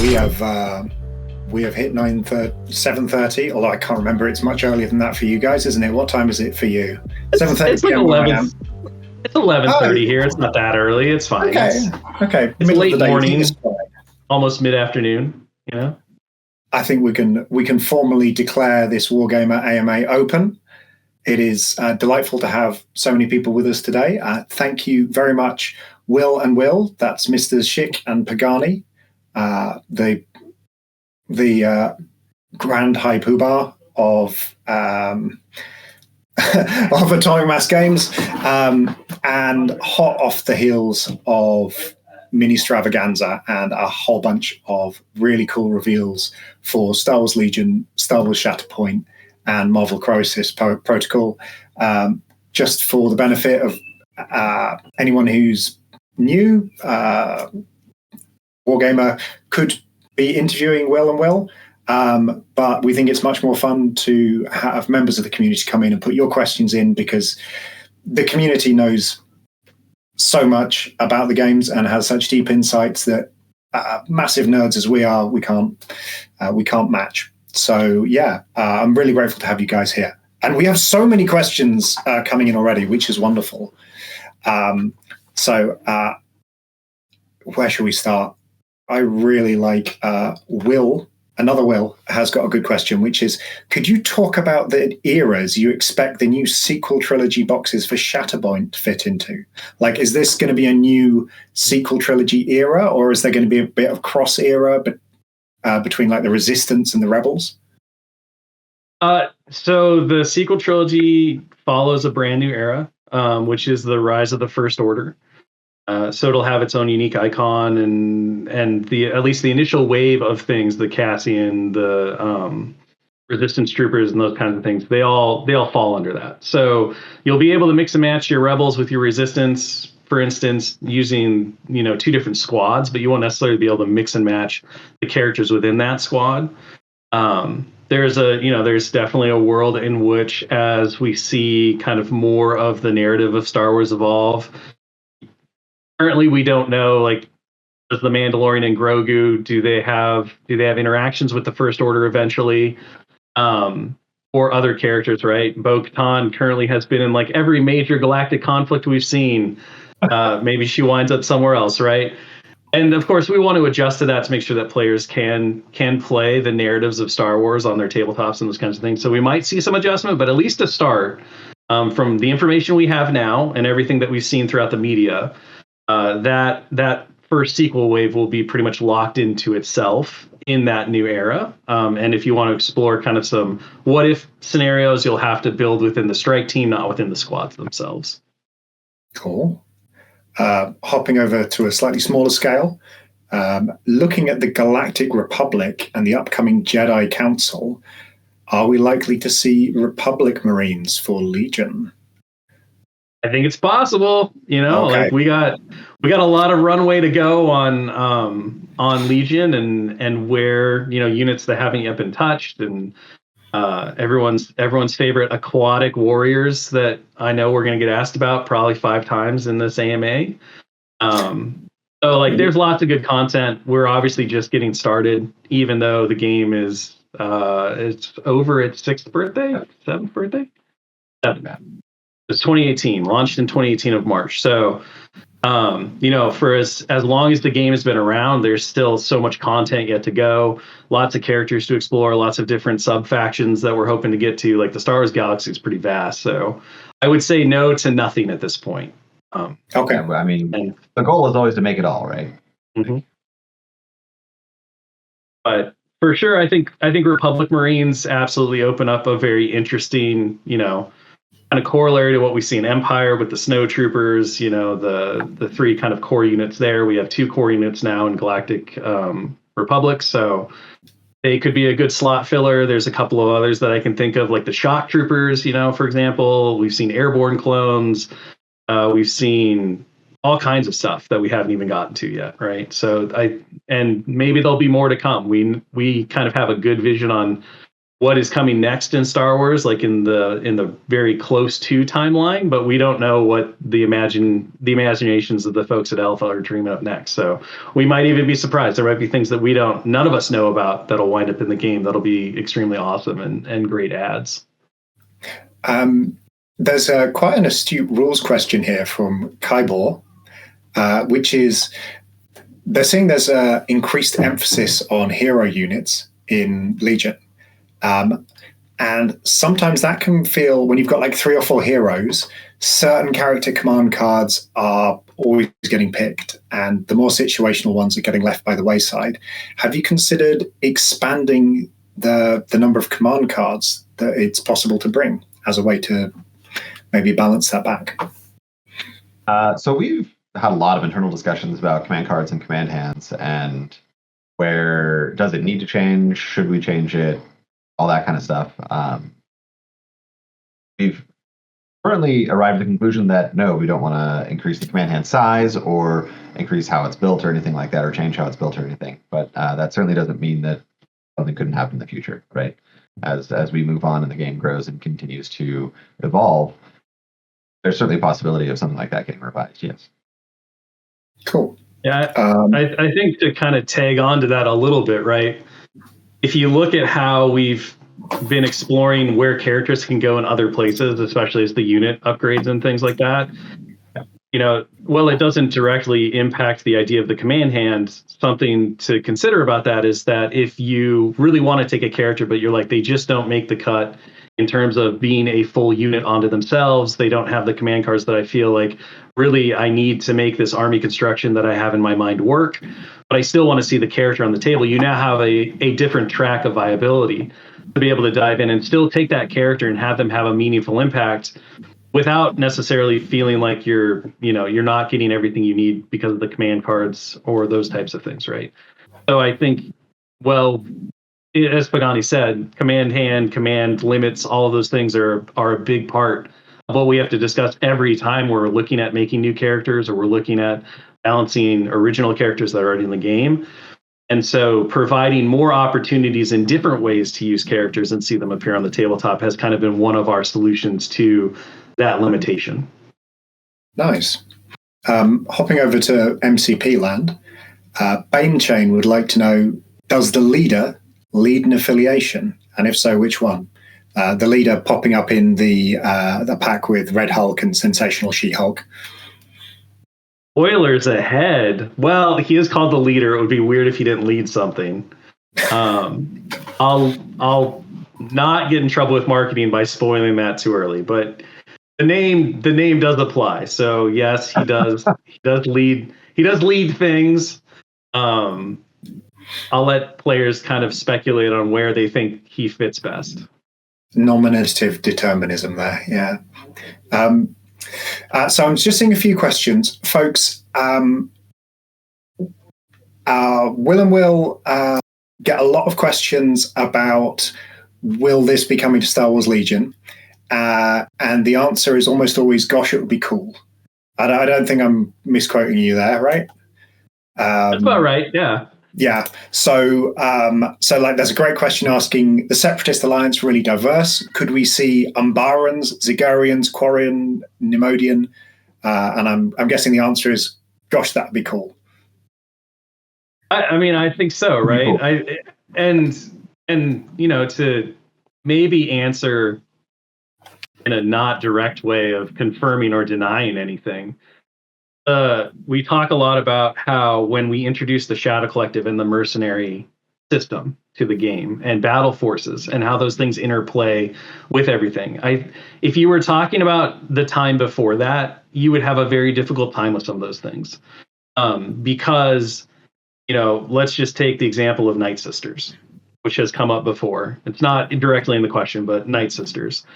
We have hit 7:30, although I can't remember. It's much earlier than that for you guys, isn't it? What time is it for you? 7:30. It's like 11. It's 11:30 here. It's not that early. It's fine. Okay. It's late morning, almost mid-afternoon. You know. I think we can formally declare this Wargamer AMA open. It is delightful to have so many people with us today. Thank you very much, Will and Will. That's Mr. Schick and Pagani, the Grand High Poobah of of Atomic Mass Games, and hot off the heels of Ministravaganza and a whole bunch of really cool reveals for Star Wars Legion, Star Wars Shatterpoint, and Marvel Crisis Protocol. Just for the benefit of anyone who's new, Wargamer could be interviewing Will and Will, but we think it's much more fun to have members of the community come in and put your questions in, because the community knows so much about the games and has such deep insights that massive nerds as we are, we can't match. So I'm really grateful to have you guys here, and we have so many questions coming in already, which is wonderful. Where should we start? I really like Will. Another Will has got a good question, which is, could you talk about the eras you expect the new sequel trilogy boxes for Shatterpoint to fit into? Like, is this going to be a new sequel trilogy era, or is there going to be a bit of cross era between like the Resistance and the Rebels? So the sequel trilogy follows a brand new era, which is the Rise of the First Order. So it'll have its own unique icon, and at least the initial wave of things, the Cassian, the Resistance troopers, and those kinds of things, they all fall under that. So you'll be able to mix and match your Rebels with your Resistance, for instance, using two different squads, but you won't necessarily be able to mix and match the characters within that squad. There's definitely a world in which, as we see kind of more of the narrative of Star Wars evolve. Currently, we don't know, like, does the Mandalorian and Grogu, do they have interactions with the First Order eventually, or other characters, right? Bo-Katan currently has been in like every major galactic conflict we've seen. Maybe she winds up somewhere else, right? And of course, we want to adjust to that to make sure that players can play the narratives of Star Wars on their tabletops and those kinds of things. So we might see some adjustment, but at least to start, from the information we have now and everything that we've seen throughout the media, that first sequel wave will be pretty much locked into itself in that new era. And if you want to explore kind of some what if scenarios, you'll have to build within the strike team, not within the squads themselves. Cool. Hopping over to a slightly smaller scale, looking at the Galactic Republic and the upcoming Jedi Council, are we likely to see Republic Marines for Legion? I think it's possible, Okay. Like we got a lot of runway to go on Legion and where, units that haven't yet been touched, and everyone's favorite aquatic warriors that I know we're going to get asked about probably 5 times in this AMA. So like there's lots of good content. We're obviously just getting started, even though the game is it's over its 7th birthday. 7th. It's 2018, launched in 2018 of March. So, for as long as the game has been around, there's still so much content yet to go. Lots of characters to explore, lots of different sub-factions that we're hoping to get to. Like the Star Wars galaxy is pretty vast. So I would say no to nothing at this point. Okay. I mean, the goal is always to make it all, right? Mm-hmm. But for sure, I think Republic Marines absolutely open up a very interesting, kind of corollary to what we see in Empire with the Snow Troopers, the 3 kind of core units there. We have 2 core units now in Galactic Republic, so they could be a good slot filler. There's a couple of others that I can think of, like the Shock Troopers, for example. We've seen airborne clones. We've seen all kinds of stuff that we haven't even gotten to yet, right? So and maybe there'll be more to come. We kind of have a good vision on what is coming next in Star Wars, like in the very close to timeline, but we don't know what the imaginations of the folks at Alpha are dreaming up next. So we might even be surprised. There might be things that none of us know about that'll wind up in the game that'll be extremely awesome and great adds. There's quite an astute rules question here from Kybor, which is they're saying there's an increased emphasis on hero units in Legion. And sometimes that can feel, when you've got like 3 or 4 heroes, certain character command cards are always getting picked, and the more situational ones are getting left by the wayside. Have you considered expanding the number of command cards that it's possible to bring as a way to maybe balance that back? So we've had a lot of internal discussions about command cards and command hands, and where does it need to change? Should we change it? All that kind of stuff. We've currently arrived at the conclusion that no, we don't want to increase the command hand size or increase how it's built or anything like that, or change how it's built or anything. But that certainly doesn't mean that something couldn't happen in the future, right? As we move on and the game grows and continues to evolve, there's certainly a possibility of something like that getting revised. Yes. Cool. Yeah, I think to kind of tag on to that a little bit, right? If you look at how we've been exploring where characters can go in other places, especially as the unit upgrades and things like that, well, it doesn't directly impact the idea of the command hand. Something to consider about that is that if you really want to take a character, but you're like, they just don't make the cut in terms of being a full unit onto themselves, they don't have the command cards that I feel like really I need to make this army construction that I have in my mind work, but I still want to see the character on the table. You now have a different track of viability to be able to dive in and still take that character and have them have a meaningful impact without necessarily feeling like you're not getting everything you need because of the command cards or those types of things, right? So I think, well, as Pagani said, command hand, command limits, all of those things are a big part of what we have to discuss every time we're looking at making new characters or we're looking at balancing original characters that are already in the game. And so providing more opportunities in different ways to use characters and see them appear on the tabletop has kind of been one of our solutions to that limitation. Nice. Hopping over to MCP land, Bane Chain would like to know, does the leader lead an affiliation? And if so, which one? The leader popping up in the pack with Red Hulk and Sensational She-Hulk. Spoilers ahead. Well, he is called the leader. It would be weird if he didn't lead something. I'll not get in trouble with marketing by spoiling that too early, but the name does apply. So yes, he does. He does lead things. I'll let players kind of speculate on where they think he fits best. Nominative determinism there, yeah. So I'm just seeing a few questions. Folks, Will and Will get a lot of questions about will this be coming to Star Wars Legion? And the answer is almost always, gosh, it would be cool. I don't think I'm misquoting you there, right? That's about right, yeah. Yeah. So like, there's a great question asking, the Separatist Alliance really diverse? Could we see Umbarans, Zigarians, Quarian, Nimodian? And I'm guessing the answer is, gosh, that'd be cool. I mean, I think so, right? Cool. And to maybe answer in a not direct way of confirming or denying anything. We talk a lot about how when we introduce the Shadow Collective and the mercenary system to the game and battle forces and how those things interplay with everything. If you were talking about the time before that, you would have a very difficult time with some of those things. Because, let's just take the example of Night Sisters, which has come up before. It's not directly in the question, but Night Sisters.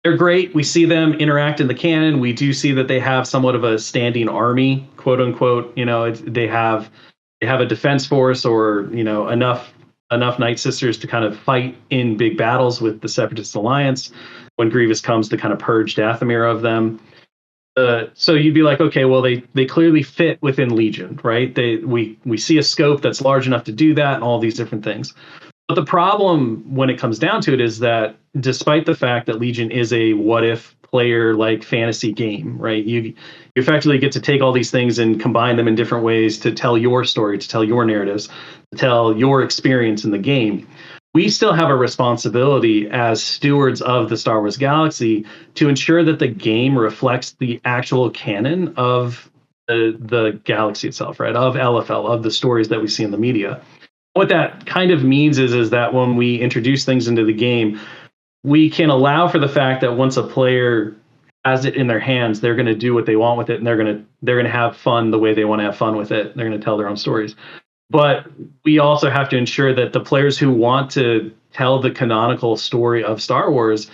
They're great. We see them interact in the canon. We do see that they have somewhat of a standing army, quote unquote. They have a defense force or enough Night Sisters to kind of fight in big battles with the Separatist Alliance when Grievous comes to kind of purge Dathomir of them. So you'd be like, okay, well they clearly fit within Legion, right? We see a scope that's large enough to do that and all these different things. But the problem when it comes down to it is that despite the fact that Legion is a what if player like fantasy game, right? You effectively get to take all these things and combine them in different ways to tell your story, to tell your narratives, to tell your experience in the game. We still have a responsibility as stewards of the Star Wars galaxy to ensure that the game reflects the actual canon of the galaxy itself, right? Of LFL, of the stories that we see in the media. What that kind of means is that when we introduce things into the game, we can allow for the fact that once a player has it in their hands, they're going to do what they want with it, and they're going to have fun the way they want to have fun with it. They're going to tell their own stories. But we also have to ensure that the players who want to tell the canonical story of Star Wars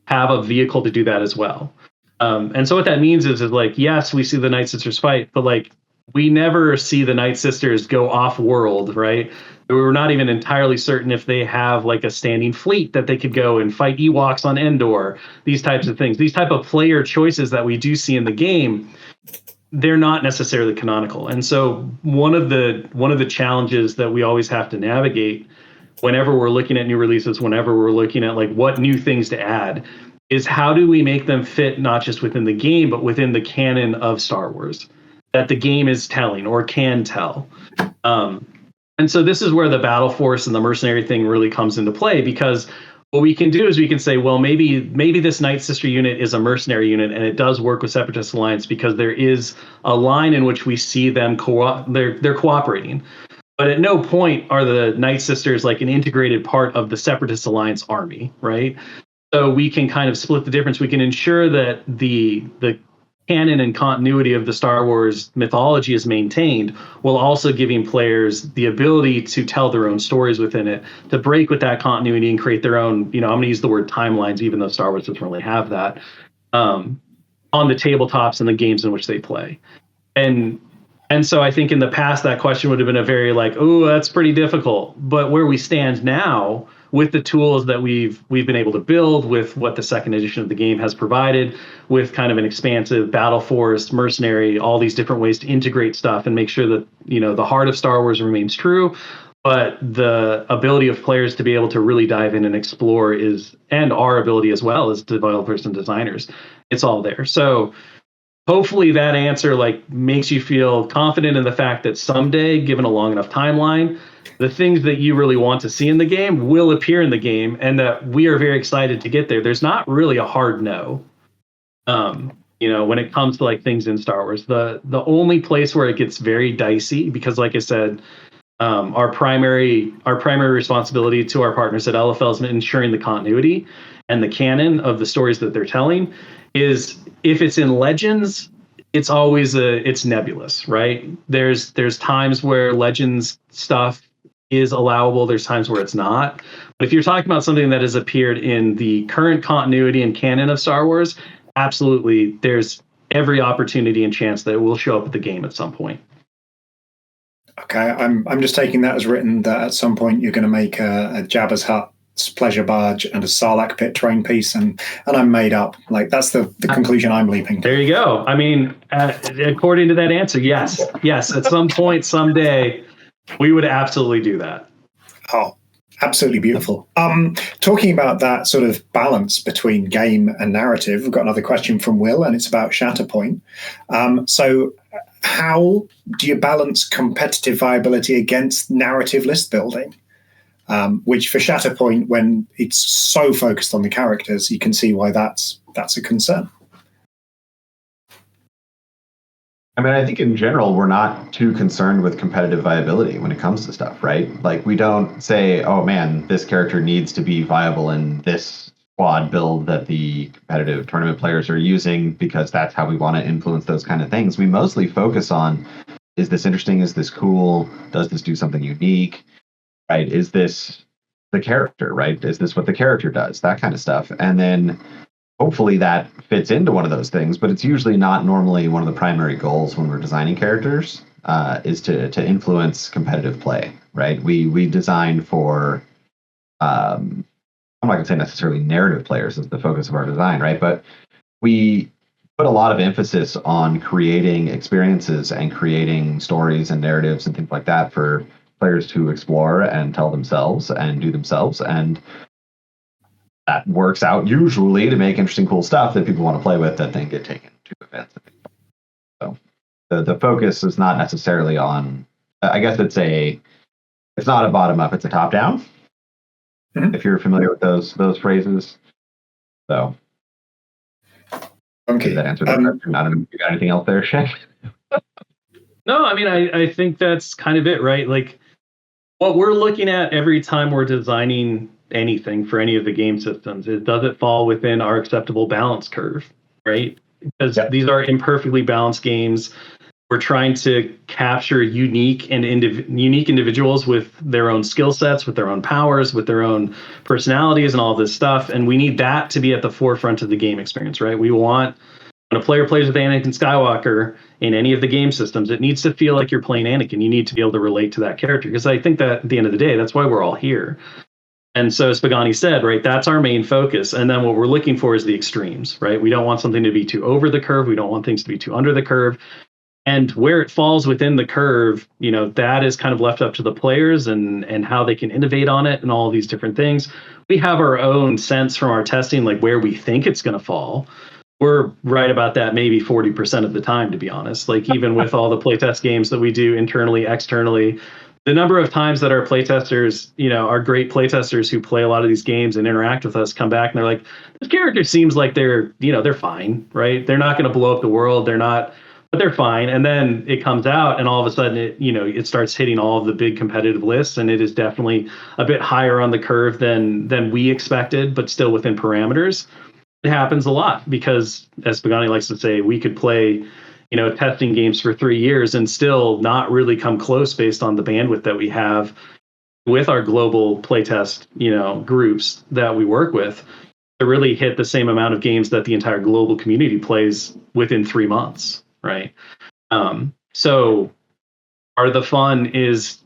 have a vehicle to do that as well. And so what that means is like, yes, we see the Night Sisters fight, but like we never see the Night Sisters go off world, right? We're not even entirely certain if they have like a standing fleet that they could go and fight Ewoks on Endor, these types of things. These type of player choices that we do see in the game, they're not necessarily canonical. And so one of the challenges that we always have to navigate whenever we're looking at new releases, whenever we're looking at like what new things to add, is how do we make them fit not just within the game, but within the canon of Star Wars that the game is telling or can tell. And so this is where the battle force and the mercenary thing really comes into play, because what we can do is we can say, well, maybe this Night Sister unit is a mercenary unit and it does work with Separatist Alliance because there is a line in which we see them they're cooperating. But at no point are the Night Sisters like an integrated part of the Separatist Alliance army, right? So we can kind of split the difference. We can ensure that the canon and continuity of the Star Wars mythology is maintained, while also giving players the ability to tell their own stories within it, to break with that continuity and create their own, I'm going to use the word timelines, even though Star Wars doesn't really have that, on the tabletops and the games in which they play. And so I think in the past, that question would have been a very like, oh, that's pretty difficult. But where we stand now, with the tools that we've been able to build, with what the second edition of the game has provided, with kind of an expansive battle force, mercenary, all these different ways to integrate stuff and make sure that, the heart of Star Wars remains true, but the ability of players to be able to really dive in and explore and our ability as well as developers and designers, it's all there. So hopefully that answer like makes you feel confident in the fact that someday, given a long enough timeline, the things that you really want to see in the game will appear in the game, and that we are very excited to get there. There's not really a hard no. When it comes to like things in Star Wars, the only place where it gets very dicey, because like I said, our primary responsibility to our partners at LFL is ensuring the continuity and the canon of the stories that they're telling, is if it's in Legends, it's always it's nebulous, right? There's times where Legends stuff is allowable. There's times where it's not. But if you're talking about something that has appeared in the current continuity and canon of Star Wars, absolutely, there's every opportunity and chance that it will show up at the game at some point. Okay, I'm just taking that as written that at some point you're going to make a Jabba's Hutt's pleasure barge and a Sarlacc pit train piece, and I'm made up. Like that's the conclusion I'm leaping. There you go. I mean, according to that answer, yes. At some point, someday, we would absolutely do that. Oh, absolutely beautiful. Talking about that sort of balance between game and narrative, we've got another question from Will, and it's about Shatterpoint. So how do you balance competitive viability against narrative list building? Which for Shatterpoint, when it's so focused on the characters, you can see why that's a concern. I mean, I think in general, we're not too concerned with competitive viability when it comes to stuff, right? Like we don't say, oh man, this character needs to be viable in this squad build that the competitive tournament players are using because that's how we want to influence those kind of things. We mostly focus on, is this interesting? Is this cool? Does this do something unique? Right? Is this the character, right? Is this what the character does? That kind of stuff. And then hopefully that fits into one of those things, but it's usually not normally one of the primary goals when we're designing characters, is to influence competitive play, right? We design for, I'm not going to say necessarily narrative players as the focus of our design, right? But we put a lot of emphasis on creating experiences and creating stories and narratives and things like that for players to explore and tell themselves and do themselves, and that works out usually to make interesting, cool stuff that people want to play with that then get taken to events. So the focus is not necessarily on. I guess it's not a bottom up; it's a top down. Mm-hmm. If you're familiar with those phrases, so. Okay. Did that answer that question? I don't know if you got anything else there, Shay? No, I mean, I think that's kind of it, right? Like, what we're looking at every time we're designing anything for any of the game systems is, does it fall within our acceptable balance curve, right? Because these are imperfectly balanced games. We're trying to capture unique individuals with their own skill sets, with their own powers, with their own personalities, and all this stuff. And we need that to be at the forefront of the game experience, right? We want, when a player plays with Anakin Skywalker in any of the game systems, it needs to feel like you're playing Anakin. You need to be able to relate to that character, because I think that at the end of the day, that's why we're all here. And so, as Pagani said, right, that's our main focus. And then what we're looking for is the extremes, right? We don't want something to be too over the curve. We don't want things to be too under the curve. And where it falls within the curve, that is kind of left up to the players and how they can innovate on it and all these different things. We have our own sense from our testing, like where we think it's going to fall. We're right about that maybe 40% of the time, to be honest. Like, even with all the playtest games that we do internally, externally, the number of times that our playtesters, our great playtesters who play a lot of these games and interact with us, come back and they're like, this character seems like they're fine, right? They're not going to blow up the world. They're not, but they're fine. And then it comes out and all of a sudden it starts hitting all of the big competitive lists, and it is definitely a bit higher on the curve than we expected, but still within parameters. It happens a lot because, as Pagani likes to say, we could play, testing games for 3 years and still not really come close based on the bandwidth that we have with our global playtest, groups that we work with, to really hit the same amount of games that the entire global community plays within 3 months, right? So part of the fun is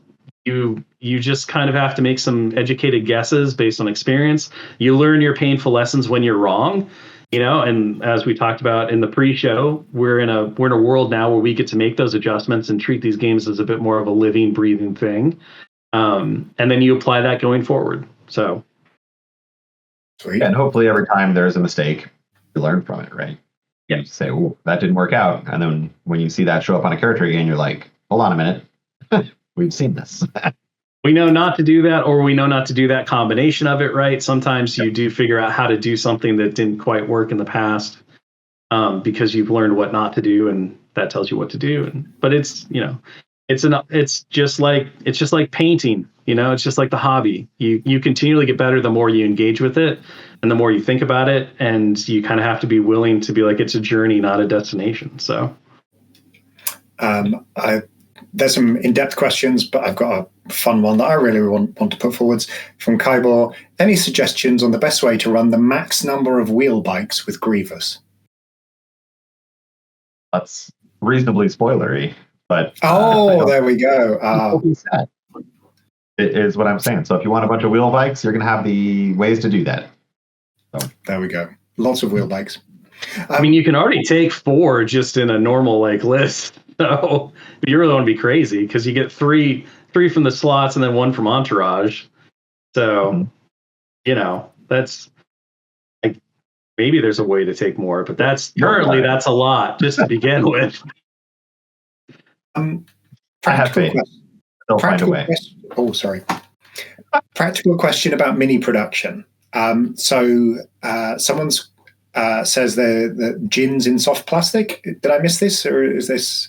you just kind of have to make some educated guesses based on experience. You learn your painful lessons when you're wrong, and as we talked about in the pre-show, we're in a world now where we get to make those adjustments and treat these games as a bit more of a living, breathing thing. And then you apply that going forward. So sweet. And hopefully every time there's a mistake, you learn from it, right? Yeah. You say, oh, that didn't work out. And then when you see that show up on a character again, you're like, hold on a minute. We've seen this. We know not to do that, or we know not to do that combination of it, right? Sometimes you do figure out how to do something that didn't quite work in the past, because you've learned what not to do, and that tells you what to do. But it's just like painting, it's just like the hobby. You continually get better the more you engage with it and the more you think about it, and you kind of have to be willing to be like, it's a journey, not a destination. So there's some in-depth questions, but I've got a fun one that I really want to put forwards from Kybor. Any suggestions on the best way to run the max number of wheel bikes with Grievous? That's reasonably spoilery, but there we go. It is what I'm saying. So if you want a bunch of wheel bikes, you're going to have the ways to do that. So. There we go. Lots of wheel bikes. I mean, you can already take 4 just in a normal list. So you really want to be crazy, because you get three from the slots and then 1 from Entourage. So, that's like, maybe there's a way to take more, but that's a lot just to begin with. I have faith. They'll find a way. Practical question about mini production. So someone's says the gins in soft plastic. Did I miss this, or is this?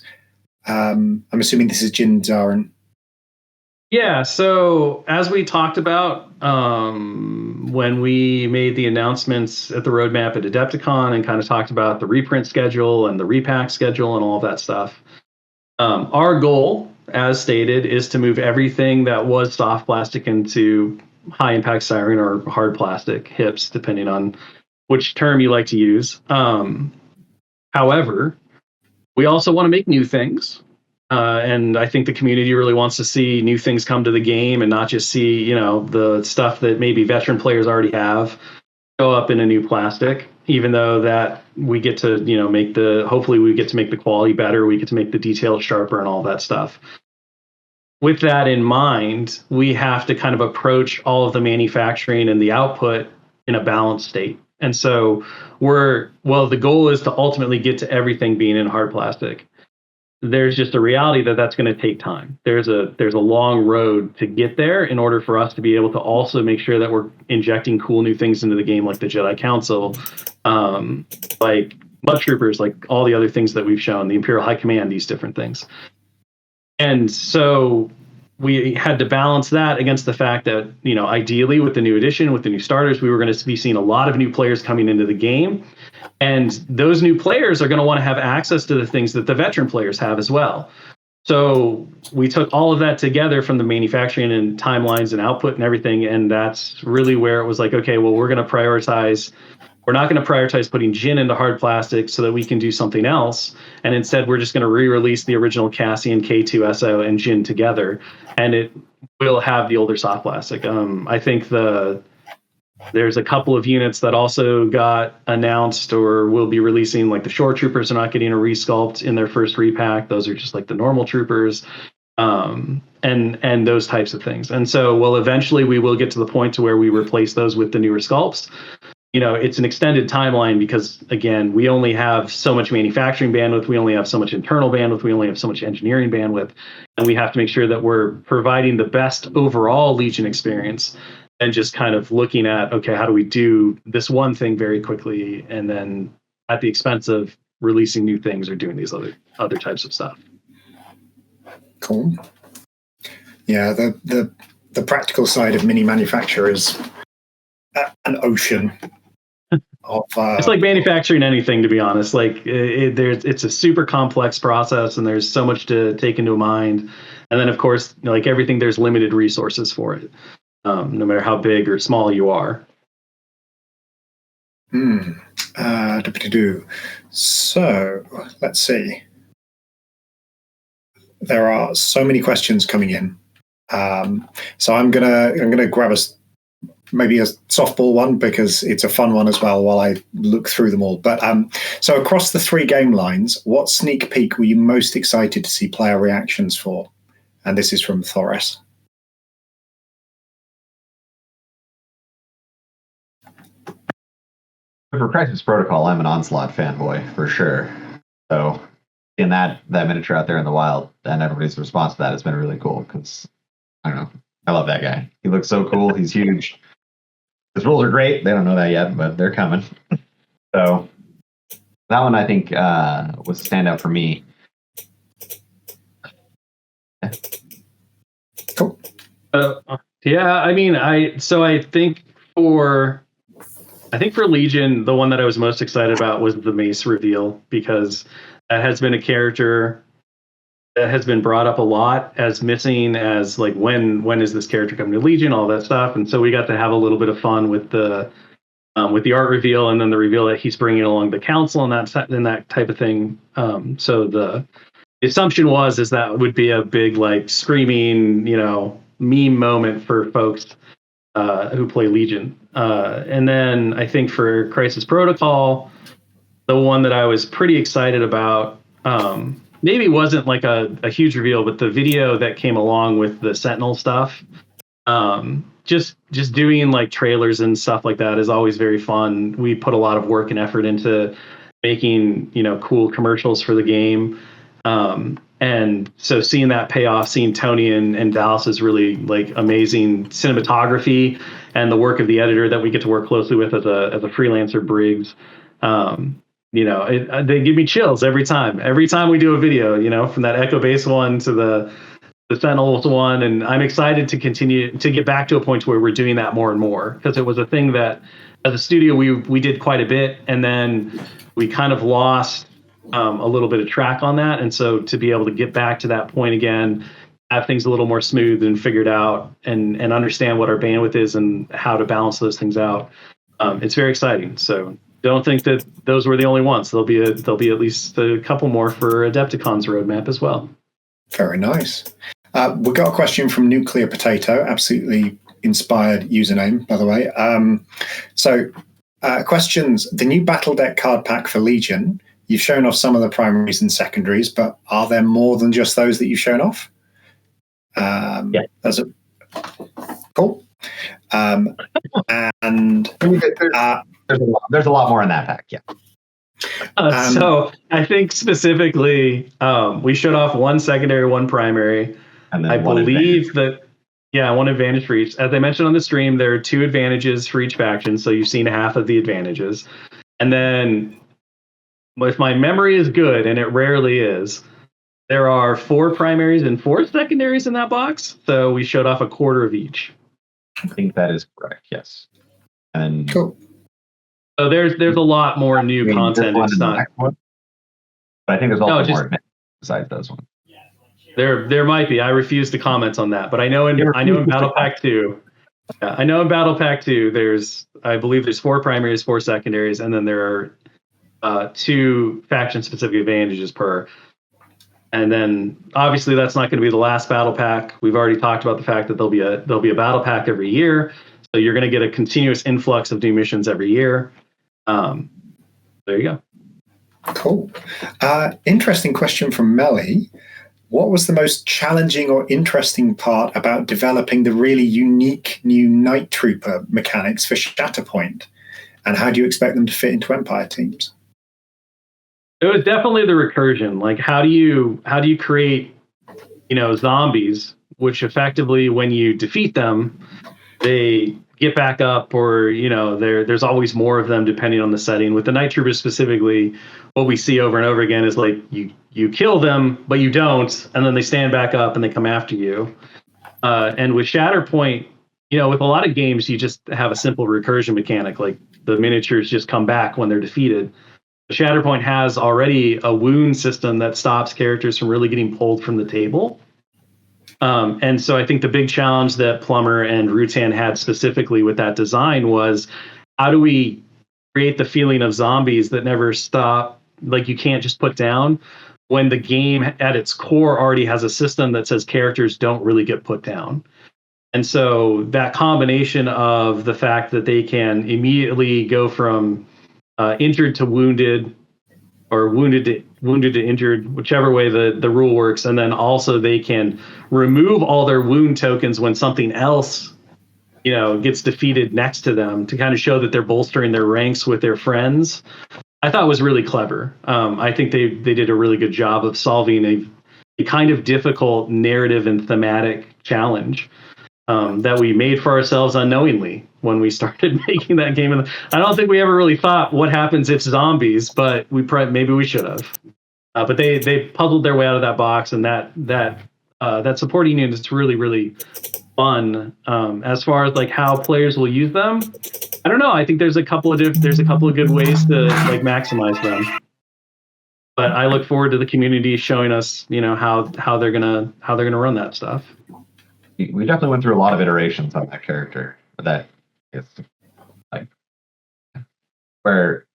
I'm assuming this is Jin Zarin. Yeah. So as we talked about when we made the announcements at the roadmap at Adepticon and kind of talked about the reprint schedule and the repack schedule and all of that stuff, our goal, as stated, is to move everything that was soft plastic into high impact styrene or hard plastic, HIPS, depending on which term you like to use. However, we also want to make new things. And I think the community really wants to see new things come to the game and not just see, the stuff that maybe veteran players already have show up in a new plastic, even though that we get to, hopefully we get to make the quality better. We get to make the details sharper and all that stuff. with that in mind, we have to kind of approach all of the manufacturing and the output in a balanced state. And so the goal is to ultimately get to everything being in hard plastic. There's just a reality that that's going to take time. There's a long road to get there in order for us to be able to also make sure that we're injecting cool new things into the game, like the Jedi Council, like Mud Troopers, like all the other things that we've shown, the Imperial High Command, these different things. And so we had to balance that against the fact that, ideally with the new edition, with the new starters, we were going to be seeing a lot of new players coming into the game. And those new players are going to want to have access to the things that the veteran players have as well. So we took all of that together from the manufacturing and timelines and output and everything. And that's really where it was like, okay, well, we're not going to prioritize putting Jyn into hard plastic so that we can do something else. And instead, we're just going to re-release the original Cassian, K2SO, and Jyn together. And it will have the older soft plastic. I think there's a couple of units that also got announced or will be releasing, like the Shore Troopers are not getting a resculpt in their first repack. Those are just like the normal troopers, and those types of things. And so, eventually we will get to the point to where we replace those with the newer sculpts. It's an extended timeline because, again, we only have so much manufacturing bandwidth. We only have so much internal bandwidth. We only have so much engineering bandwidth. And we have to make sure that we're providing the best overall Legion experience and just kind of looking at, okay, how do we do this one thing very quickly and then at the expense of releasing new things or doing these other types of stuff. Cool. Yeah, the practical side of mini manufacture is an ocean. It's like manufacturing anything, to be honest. Like it's a super complex process, and there's so much to take into mind. And then, of course, like everything, there's limited resources for it, no matter how big or small you are. So let's see. There are so many questions coming in. So I'm gonna grab maybe a softball one because it's a fun one as well while I look through them all. But so across the 3 game lines, what sneak peek were you most excited to see player reactions for? And this is from Thores. For Crisis Protocol, I'm an Onslaught fanboy for sure. So in that miniature out there in the wild, and everybody's response to that has been really cool because I don't know, I love that guy. He looks so cool. He's huge. His rules are great. They don't know that yet, but they're coming. So that one I think was a standout for me. Cool. Yeah, I mean, I think for Legion, the one that I was most excited about was the Mace reveal, because that has been a character that has been brought up a lot as missing, as like when is this character coming to Legion, all that stuff. And so we got to have a little bit of fun with the art reveal, and then the reveal that he's bringing along the council and that type of thing. So the assumption is that would be a big like screaming, meme moment for folks who play Legion. And then I think for Crisis Protocol, the one that I was pretty excited about, maybe wasn't like a huge reveal, but the video that came along with the Sentinel stuff, just doing like trailers and stuff like that is always very fun. We put a lot of work and effort into making, cool commercials for the game. And so seeing that pay off, seeing Tony and Dallas's really like amazing cinematography and the work of the editor that we get to work closely with as a freelancer, Briggs, they give me chills every time we do a video, from that Echo Base one to the Sentinels one. And I'm excited to continue to get back to a point where we're doing that more and more, because it was a thing that as a studio we did quite a bit, and then we kind of lost a little bit of track on that. And so to be able to get back to that point again, have things a little more smooth and figured out, and understand what our bandwidth is and how to balance those things out, it's very exciting. So don't think that those were the only ones. There'll be at least a couple more for Adepticon's roadmap as well. Very nice. We got a question from Nuclear Potato, absolutely inspired username, by the way. Questions. The new Battle Deck card pack for Legion. You've shown off some of the primaries and secondaries, but are there more than just those that you've shown off? That's a cool. And there's a lot more in that pack. Yeah. So I think specifically, we showed off one secondary, one primary. And then I believe one advantage for each. As I mentioned on the stream, there are 2 advantages for each faction, so you've seen half of the advantages. And then, if my memory is good, and it rarely is, there are 4 primaries and 4 secondaries in that box, so we showed off a quarter of each. I think that is correct, yes. And cool. So there's a lot more new content. It's not. But I think there's also more besides those ones. There might be. I refuse to comment on that, but I know in Battle Pack 2. I know in Battle Pack 2 I believe there's 4 primaries, 4 secondaries, and then there are 2 faction specific advantages per. And then obviously that's not going to be the last battle pack. We've already talked about the fact that there'll be a battle pack every year, so you're going to get a continuous influx of new missions every year. There you go. Cool. Interesting question from Melly. What was the most challenging or interesting part about developing the really unique new Night Trooper mechanics for Shatterpoint? And how do you expect them to fit into Empire teams? It was definitely the recursion. Like, how do you create, zombies, which effectively, when you defeat them, they get back up, or there's always more of them depending on the setting. With the Night Troopers specifically, what we see over and over again is like you kill them, but you don't, and then they stand back up and they come after you. And with Shatterpoint, with a lot of games, you just have a simple recursion mechanic, like the miniatures just come back when they're defeated. Shatterpoint has already a wound system that stops characters from really getting pulled from the table. And so I think the big challenge that Plummer and Rutan had specifically with that design was, how do we create the feeling of zombies that never stop, like you can't just put down, when the game at its core already has a system that says characters don't really get put down. And so that combination of the fact that they can immediately go from injured to wounded, or wounded to injured, whichever way the rule works, and then also they can remove all their wound tokens when something else gets defeated next to them, to kind of show that they're bolstering their ranks with their friends, I thought was really clever. I think they did a really good job of solving a kind of difficult narrative and thematic challenge that we made for ourselves unknowingly when we started making that game. And I don't think we ever really thought what happens if zombies, but maybe we should have. But they puzzled their way out of that box, and that supporting unit is really, really fun. As far as like how players will use them, I don't know. I think there's a couple of good ways to like maximize them. But I look forward to the community showing us, how they're gonna run that stuff. We definitely went through a lot of iterations on that character. That is like where,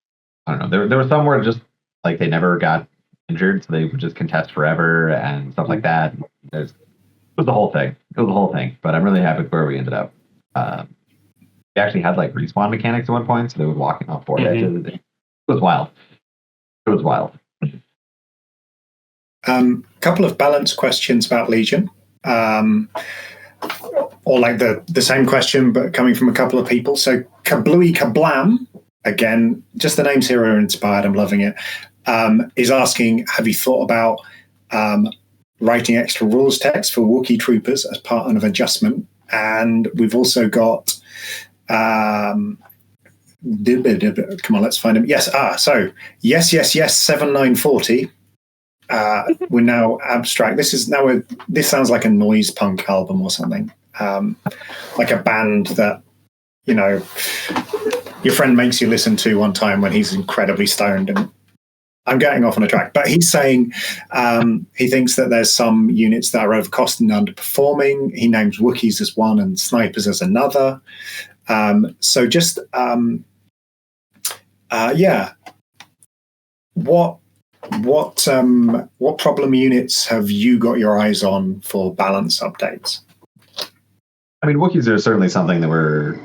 I don't know, there was some where just like they never got injured, so they would just contest forever and stuff like that. It was the whole thing. But I'm really happy with where we ended up. We actually had like respawn mechanics at one point, so they would walk off board edges. It was wild. Couple of balance questions about Legion. Or like the same question, but coming from a couple of people. So Kablooey Kablam, again, just the names here are inspired. I'm loving it. Is asking, have you thought about writing extra rules text for Wookiee troopers as part of adjustment? And we've also got, come on, let's find him. Yes. So yes, 7940. We're now abstract. This sounds like a noise punk album or something, like a band that your friend makes you listen to one time when he's incredibly stoned. And I'm getting off on a track, but he's saying he thinks that there's some units that are overcosted and underperforming. He names Wookiees as one and snipers as another. So just what problem units have you got your eyes on for balance updates? I mean, Wookiees are certainly something that we're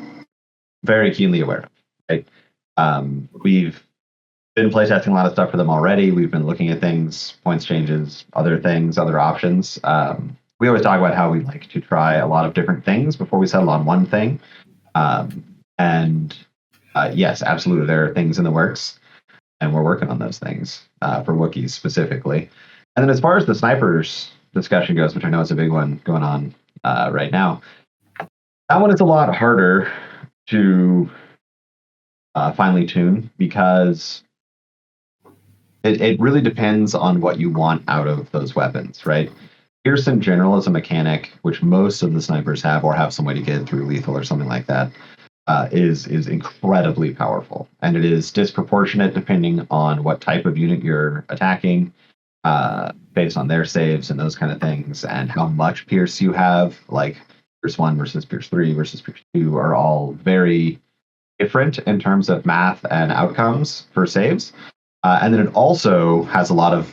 very keenly aware of. Right? We've been playtesting a lot of stuff for them already. We've been looking at things, points changes, other things, other options. we always talk about how we like to try a lot of different things before we settle on one thing. Yes, absolutely, there are things in the works, and we're working on those things for Wookiees specifically. And then as far as the snipers discussion goes, which I know is a big one going on right now, that one is a lot harder to finely tune because it really depends on what you want out of those weapons, right? Pierce in general is a mechanic which most of the snipers have or have some way to get through lethal or something like that, is incredibly powerful. And it is disproportionate depending on what type of unit you're attacking, based on their saves and those kind of things, and how much Pierce you have. Like Pierce 1 versus Pierce 3 versus Pierce 2 are all very different in terms of math and outcomes for saves. And then it also has a lot of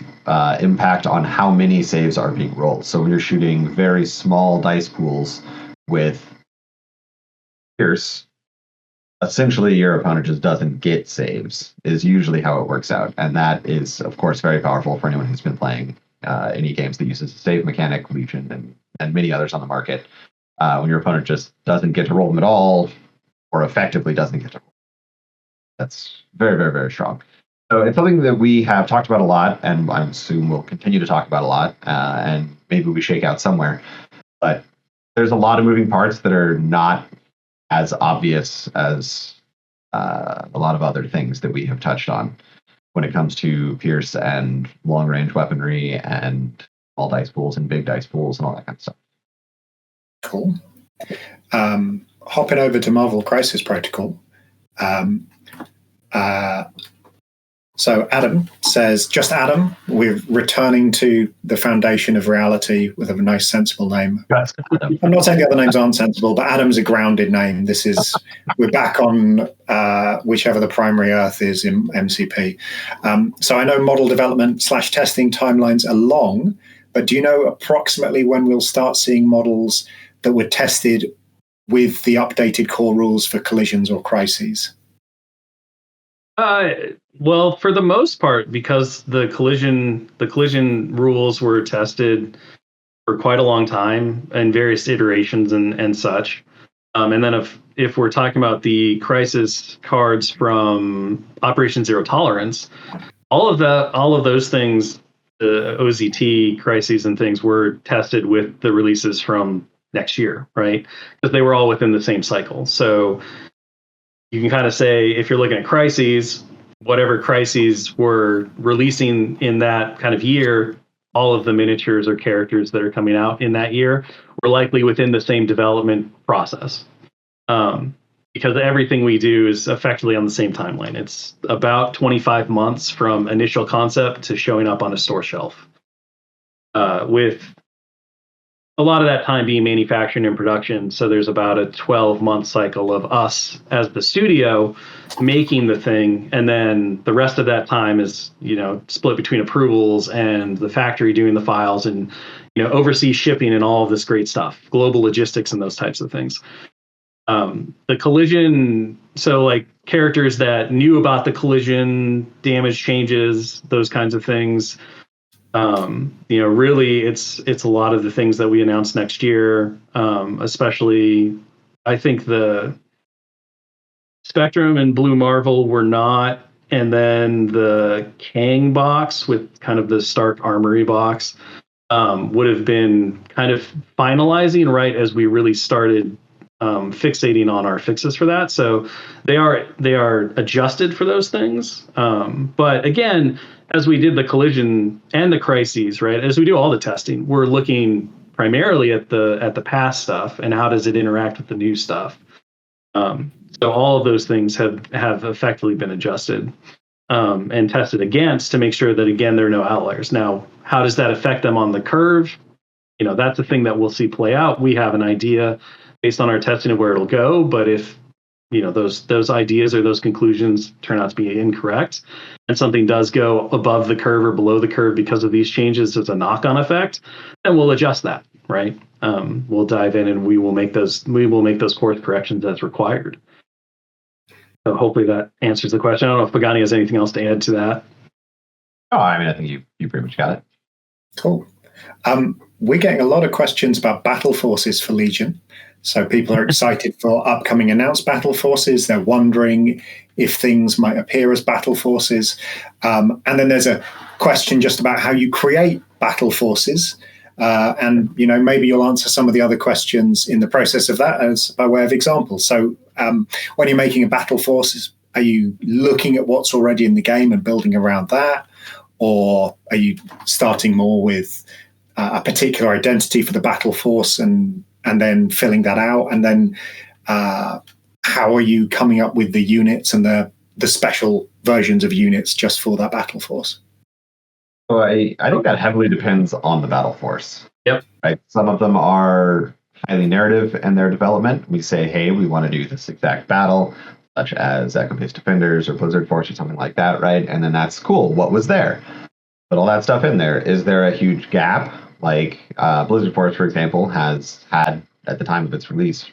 impact on how many saves are being rolled. So when you're shooting very small dice pools with Pierce, essentially your opponent just doesn't get saves, is usually how it works out. And that is, of course, very powerful for anyone who's been playing any games that uses a save mechanic, Legion, and many others on the market. When your opponent just doesn't get to roll them at all, or effectively doesn't get to roll. That's very, very, very strong. So it's something that we have talked about a lot, and I assume we'll continue to talk about a lot, and maybe we shake out somewhere. But there's a lot of moving parts that are not as obvious as a lot of other things that we have touched on when it comes to Pierce and long-range weaponry and small dice pools and big dice pools and all that kind of stuff. Cool. Hopping over to Marvel Crisis Protocol. So Adam says, just Adam, we're returning to the foundation of reality with a nice, sensible name. I'm not saying the other names aren't sensible, but Adam's a grounded name. We're back on whichever the primary Earth is in MCP. So I know model development / testing timelines are long, but do you know approximately when we'll start seeing models that were tested with the updated core rules for collisions or crises? Well, for the most part, because the collision rules were tested for quite a long time and various iterations and such. And then if we're talking about the crisis cards from Operation Zero Tolerance, all of those things, the OZT crises and things, were tested with the releases from next year, right? Because they were all within the same cycle. So you can kind of say, if you're looking at crises, whatever crises were releasing in that kind of year, all of the miniatures or characters that are coming out in that year were likely within the same development process. Because everything we do is effectively on the same timeline. It's about 25 months from initial concept to showing up on a store shelf. With a lot of that time being manufactured and production. So there's about a 12-month cycle of us as the studio making the thing. And then the rest of that time is, split between approvals and the factory doing the files and, overseas shipping and all of this great stuff, global logistics and those types of things. The collision, so like characters that knew about the collision, damage changes, those kinds of things. Really it's a lot of the things that we announced next year, especially I think the Spectrum and Blue Marvel were not, and then the Kang box with kind of the Stark Armory box would have been kind of finalizing right as we really started fixating on our fixes for that. So they are adjusted for those things. But again, as we did the collision and the crises, right, as we do all the testing, we're looking primarily at the past stuff and how does it interact with the new stuff. So all of those things have effectively been adjusted and tested against to make sure that, again, there are no outliers. Now, how does that affect them on the curve? That's a thing that we'll see play out. We have an idea based on our testing of where it'll go, but if those ideas or those conclusions turn out to be incorrect and something does go above the curve or below the curve because of these changes as a knock-on effect, then we'll adjust that, right? We'll dive in and we will make those course corrections as required. So hopefully that answers the question. I don't know if Pagani has anything else to add to that. Oh, I think you pretty much got it. Cool. we're getting a lot of questions about battle forces for Legion. So people are excited for upcoming announced battle forces. They're wondering if things might appear as battle forces. And then there's a question just about how you create battle forces. And, maybe you'll answer some of the other questions in the process of that as by way of example. So when you're making a battle force, are you looking at what's already in the game and building around that? Or are you starting more with a particular identity for the battle force and then filling that out? And then how are you coming up with the units and the special versions of units just for that battle force? So I think that heavily depends on the battle force. Yep. Right. Some of them are highly narrative in their development. We say, hey, we want to do this exact battle, such as Echo-based Defenders or Blizzard Force or something like that, right? And then that's cool. What was there? Put all that stuff in there. Is there a huge gap? Like Blizzard Force, for example, has had, at the time of its release,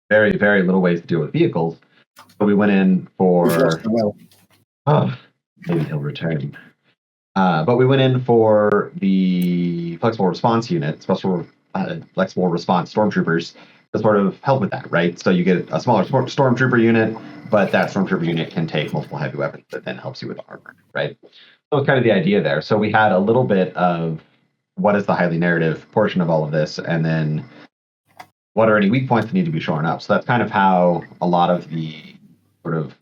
very, very little ways to deal with vehicles. So we went in for... Oh, maybe he'll return. But we went in for the flexible response unit, flexible response stormtroopers, to sort of help with that, right? So you get a smaller stormtrooper unit, but that stormtrooper unit can take multiple heavy weapons that then helps you with armor, right? So it's kind of the idea there. So we had a little bit of what is the highly narrative portion of all of this, and then what are any weak points that need to be shored up. So that's kind of how a lot of the sort of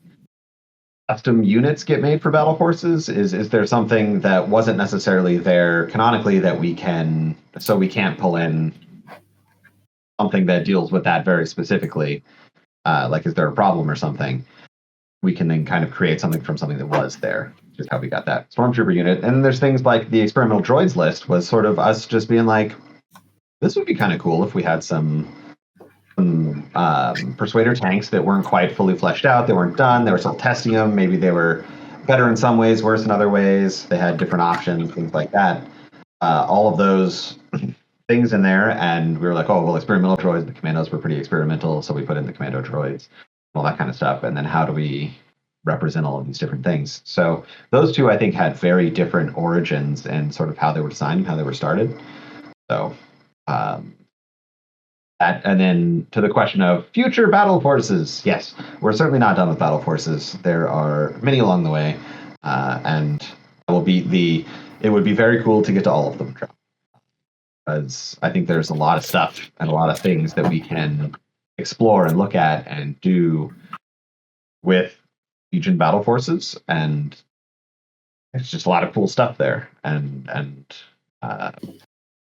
custom units get made for battle forces. Is there something that wasn't necessarily there canonically that we can't pull in something that deals with that very specifically? Like, is there a problem or something? We can then kind of create something from something that was there, which is how we got that stormtrooper unit. And there's things like the experimental droids list was sort of us just being like, this would be kind of cool if we had some persuader tanks that weren't quite fully fleshed out. They weren't done. They were still testing them. Maybe they were better in some ways, worse in other ways. They had different options, things like that. All of those things in there, and we were like, oh, well, experimental droids, the commandos were pretty experimental, so we put in the commando droids, all that kind of stuff. And then how do we represent all of these different things? So those two, I think, had very different origins and sort of how they were designed and how they were started. So and then to the question of future battle forces, yes, we're certainly not done with battle forces. There are many along the way, and it would be very cool to get to all of them, because I think there's a lot of stuff and a lot of things that we can explore and look at and do with Legion battle forces, and it's just a lot of cool stuff there. And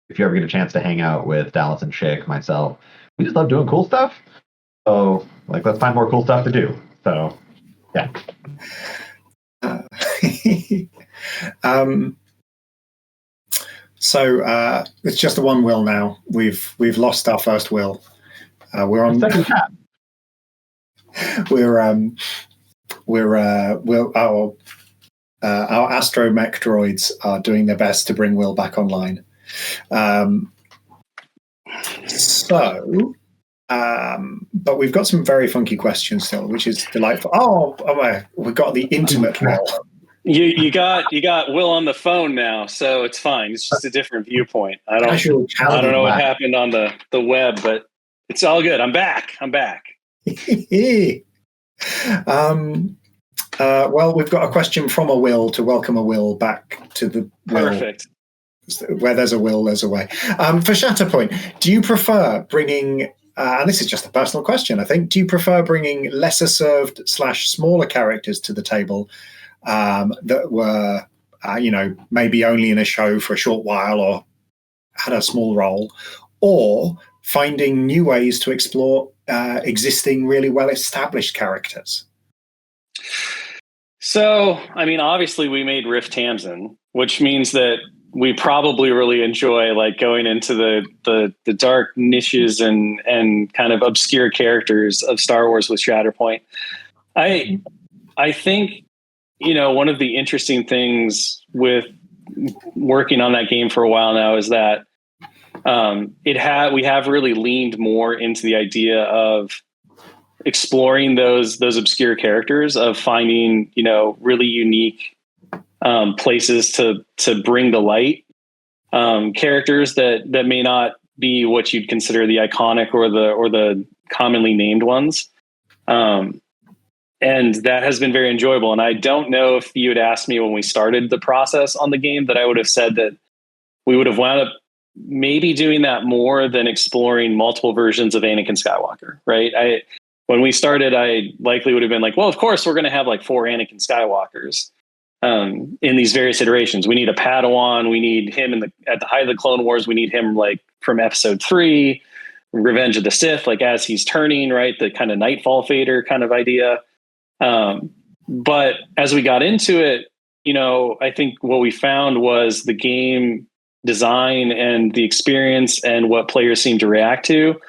if you ever get a chance to hang out with Dallas and Schick, myself, we just love doing cool stuff. So, like, let's find more cool stuff to do. So, yeah. So it's just the one will now. We've lost our first will. We're on second chat. Our astromech droids are doing their best to bring Will back online. But we've got some very funky questions still, which is delightful. We've got the intimate Will. You got Will on the phone now, so it's fine. It's just a different viewpoint. I don't know what happened on the web, but it's all good. I'm back. Well, we've got a question from a Will to welcome a Will back to the Will. Perfect. Where there's a will, there's a way. For Shatterpoint, do you prefer bringing, and this is just a personal question, I think, do you prefer bringing lesser served / smaller characters to the table that were, maybe only in a show for a short while or had a small role, or finding new ways to explore existing, really well-established characters? So, I mean, obviously we made Riff Tamsin, which means that we probably really enjoy like going into the dark niches and kind of obscure characters of Star Wars with Shatterpoint. I think, one of the interesting things with working on that game for a while now is that we have really leaned more into the idea of exploring those obscure characters, of finding really unique places to bring to light characters that may not be what you'd consider the iconic or the commonly named ones. And that has been very enjoyable. And I don't know if you had asked me when we started the process on the game that I would have said that we would have wound up maybe doing that more than exploring multiple versions of Anakin Skywalker, right? When we started, I likely would have been like, well, of course, we're going to have like 4 Anakin Skywalkers in these various iterations. We need a Padawan. We need him at the height of the Clone Wars. We need him like from episode 3, Revenge of the Sith, like as he's turning, right? The kind of Nightfall Fader kind of idea. But as we got into it, I think what we found was the game design and the experience and what players seemed to react to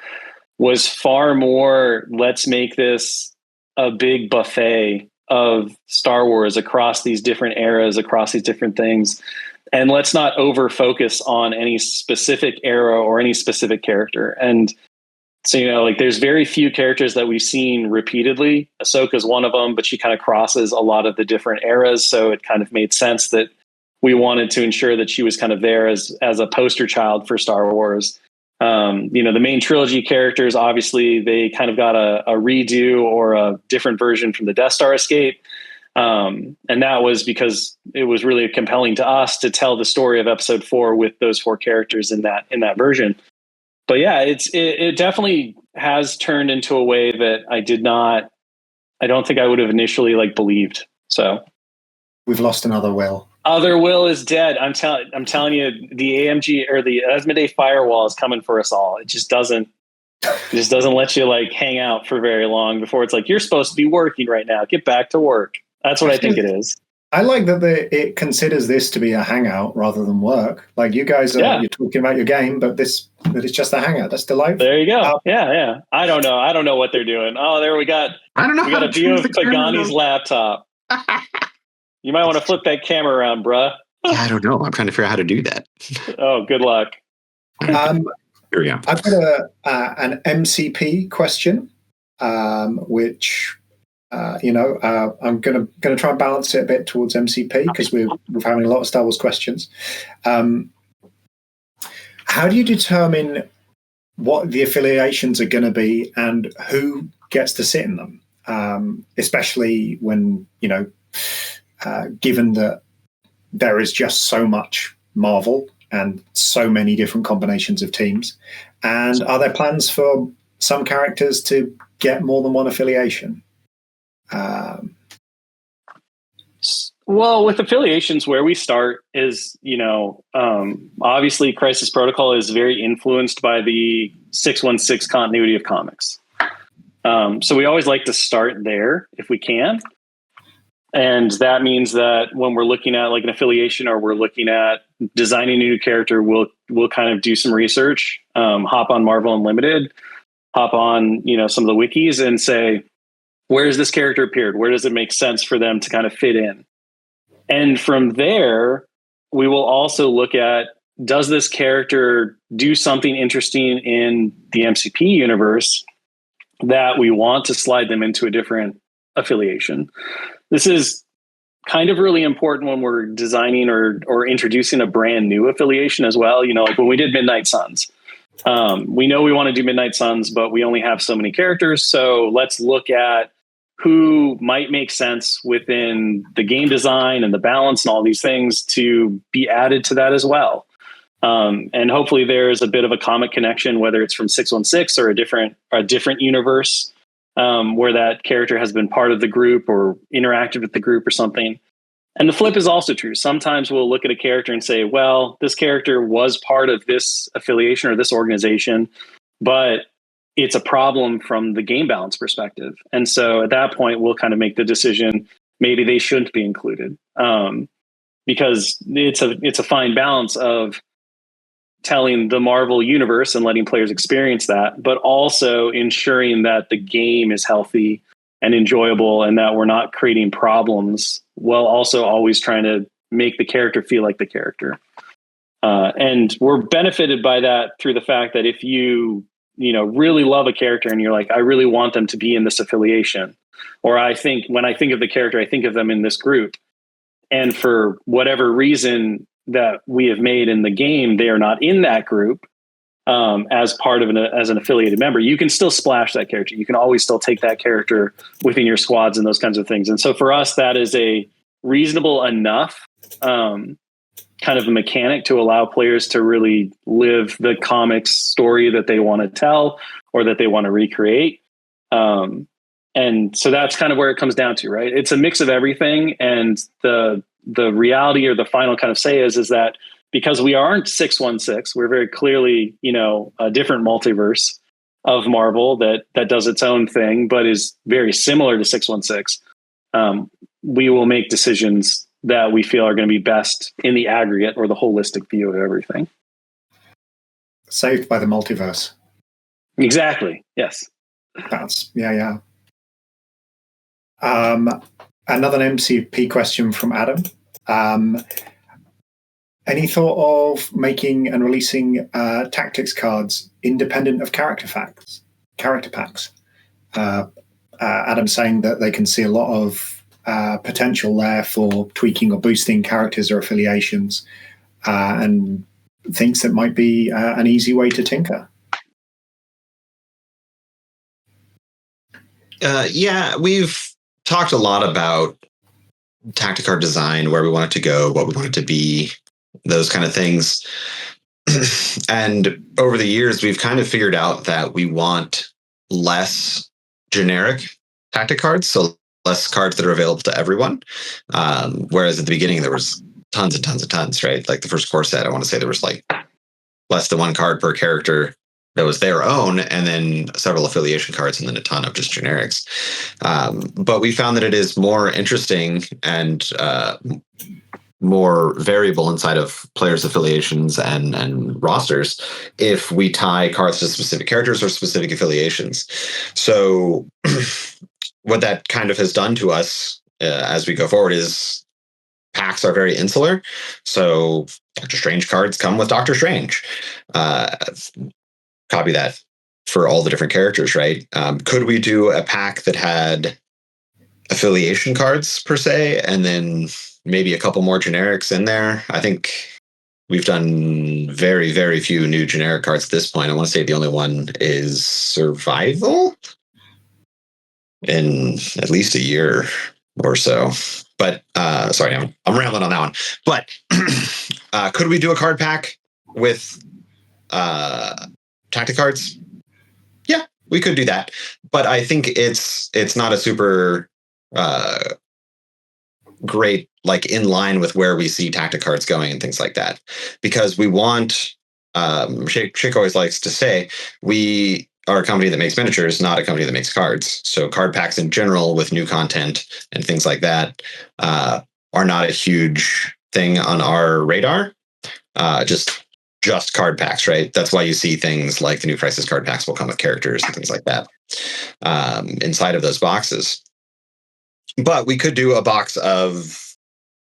was far more, let's make this a big buffet of Star Wars across these different eras, across these different things. And let's not over focus on any specific era or any specific character. And so, like there's very few characters that we've seen repeatedly. Ahsoka's one of them, but she kind of crosses a lot of the different eras. So it kind of made sense that we wanted to ensure that she was kind of there as a poster child for Star Wars. The main trilogy characters, obviously they kind of got a redo or a different version from the Death Star escape. And that was because it was really compelling to us to tell the story of episode 4 with those 4 characters in that version. But yeah, it definitely has turned into a way that I don't think I would have initially believed. So we've lost another Will. Other Will is dead. I'm telling you, the AMG or the Asmodee firewall is coming for us all. It just doesn't let you hang out for very long before it's like, you're supposed to be working right now. Get back to work. That's what I think it is. I like that it considers this to be a hangout rather than work. Like you guys you're talking about your game, but it's just a hangout. That's delightful. There you go. Yeah. I don't know what they're doing. Oh, there we got. I don't know. We got a view of Pagani's laptop. You might want to flip that camera around, bruh. I don't know. I'm trying to figure out how to do that. Oh, good luck. Here we go. I've got an MCP question, which. I'm going to try and balance it a bit towards MCP because we're having a lot of Star Wars questions. How do you determine what the affiliations are going to be and who gets to sit in them? Especially when, given that there is just so much Marvel and so many different combinations of teams. And are there plans for some characters to get more than one affiliation? Well, with affiliations, where we start is, obviously Crisis Protocol is very influenced by the 616 continuity of comics. So we always like to start there if we can. And that means that when we're looking at an affiliation or we're looking at designing a new character, we'll kind of do some research, hop on Marvel Unlimited, hop on, some of the wikis and say, where has this character appeared? Where does it make sense for them to kind of fit in? And from there, we will also look at, does this character do something interesting in the MCP universe that we want to slide them into a different affiliation? This is kind of really important when we're designing or introducing a brand new affiliation as well. Like when we did Midnight Suns, we know we want to do Midnight Suns, but we only have so many characters. So let's look at who might make sense within the game design and the balance and all these things to be added to that as well. And hopefully there's a bit of a comic connection, whether it's from 616 or a different universe where that character has been part of the group or interacted with the group or something. And the flip is also true. Sometimes we'll look at a character and say, well, this character was part of this affiliation or this organization, but it's a problem from the game balance perspective. And so at that point, we'll kind of make the decision, maybe they shouldn't be included because it's a fine balance of telling the Marvel universe and letting players experience that, but also ensuring that the game is healthy and enjoyable and that we're not creating problems while also always trying to make the character feel like the character. And we're benefited by that through the fact that if you really love a character and you're like, I really want them to be in this affiliation, or when I think of the character, I think of them in this group. And for whatever reason, that we have made in the game, they are not in that group as part of as an affiliated member, you can still splash that character. You can always still take that character within your squads and those kinds of things. And so for us, that is a reasonable enough kind of a mechanic to allow players to really live the comics story that they want to tell or that they want to recreate. And so that's kind of where it comes down to, right? It's a mix of everything. And the reality or the final kind of say is that because we aren't 616, we're very clearly, a different multiverse of Marvel that does its own thing, but is very similar to 616. We will make decisions that we feel are going to be best in the aggregate or the holistic view of everything. Saved by the multiverse. Exactly. Yes. That's yeah. Another MCP question from Adam. Any thought of making and releasing tactics cards independent of character packs? Adam saying that they can see a lot of potential there for tweaking or boosting characters or affiliations, and thinks that might be an easy way to tinker. Yeah, we've talked a lot about tactic card design, where we want it to go, what we want it to be, those kind of things. And over the years, we've kind of figured out that we want less generic tactic cards, so less cards that are available to everyone. Whereas at the beginning, there was tons and tons, right? Like the first core set, I want to say there was like less than one card per character that was their own, and then several affiliation cards, and then a ton of just generics. But we found that it is more interesting and more variable inside of players' affiliations and rosters if we tie cards to specific characters or specific affiliations. So what that kind of has done to us as we go forward is packs are very insular. So Doctor Strange cards come with Doctor Strange. Copy that for all the different characters, right? Could we do a pack that had affiliation cards per se, and then maybe a couple more generics in there? I think we've done very, very few new generic cards at this point. I want to say the only one is Survival in at least a year or so. But sorry, I'm rambling on that one. But could we do a card pack with tactic cards? Yeah, we could do that. But I think it's not a super great, like in line with where we see tactic cards going and things like that. Because we want, Shake always likes to say, we are a company that makes miniatures, not a company that makes cards. So card packs in general with new content and things like that are not a huge thing on our radar. Just card packs, right? That's why you see things like the new Crisis card packs will come with characters and things like that inside of those boxes. But we could do a box of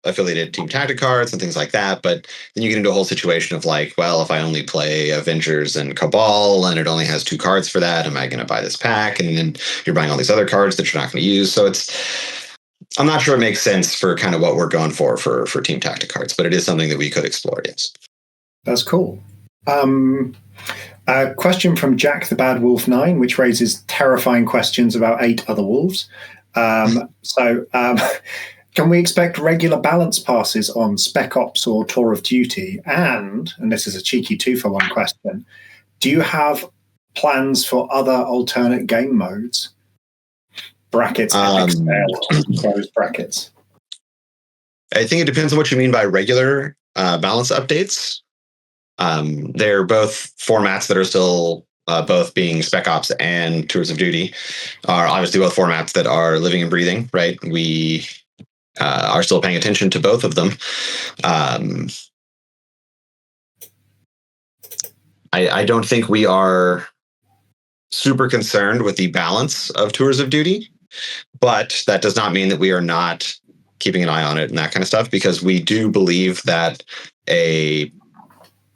affiliated team tactic cards and things like that. But then you get into a whole situation of like, well, if I only play Avengers and Cabal and it only has 2 cards for that, am I going to buy this pack? And then you're buying all these other cards that you're not going to use. So I'm not sure it makes sense for kind of what we're going for team tactic cards, but it is something that we could explore, yes. That's cool. A question from Jack the Bad Wolf 9, which raises terrifying questions about 8 other wolves. Can we expect regular balance passes on Spec Ops or Tour of Duty? And this is a cheeky 2-for-1 question, do you have plans for other alternate game modes? Brackets, close brackets. I think it depends on what you mean by regular balance updates. They're both formats that are still both being Spec Ops and Tours of Duty are obviously both formats that are living and breathing, right? We are still paying attention to both of them. I don't think we are super concerned with the balance of Tours of Duty, but that does not mean that we are not keeping an eye on it and that kind of stuff, because we do believe that a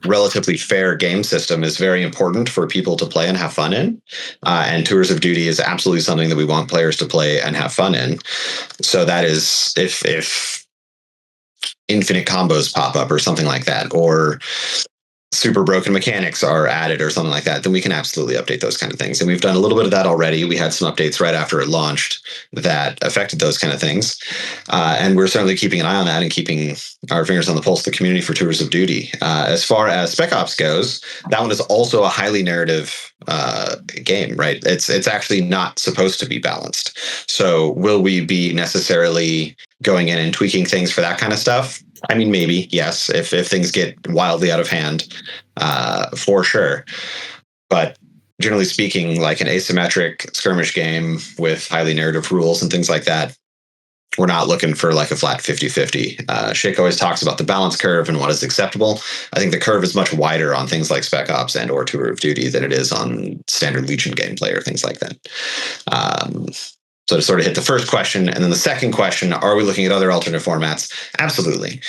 relatively fair game system is very important for people to play and have fun in. And Tours of Duty is absolutely something that we want players to play and have fun in. So that is, if infinite combos pop up or something like that, or super broken mechanics are added or something like that, then we can absolutely update those kind of things. And we've done a little bit of that already. We had some updates right after it launched that affected those kind of things. And we're certainly keeping an eye on that and keeping our fingers on the pulse of the community for Tours of Duty. As far as Spec Ops goes, that one is also a highly narrative game, right? It's actually not supposed to be balanced. So will we be necessarily going in and tweaking things for that kind of stuff? I mean, maybe, yes, if things get wildly out of hand, for sure. But generally speaking, like an asymmetric skirmish game with highly narrative rules and things like that, we're not looking for like a flat 50-50. Shik always talks about the balance curve and what is acceptable. I think the curve is much wider on things like Spec Ops and or Tour of Duty than it is on standard Legion gameplay or things like that. So to sort of hit the first question, and then the second question, are we looking at other alternate formats? Absolutely.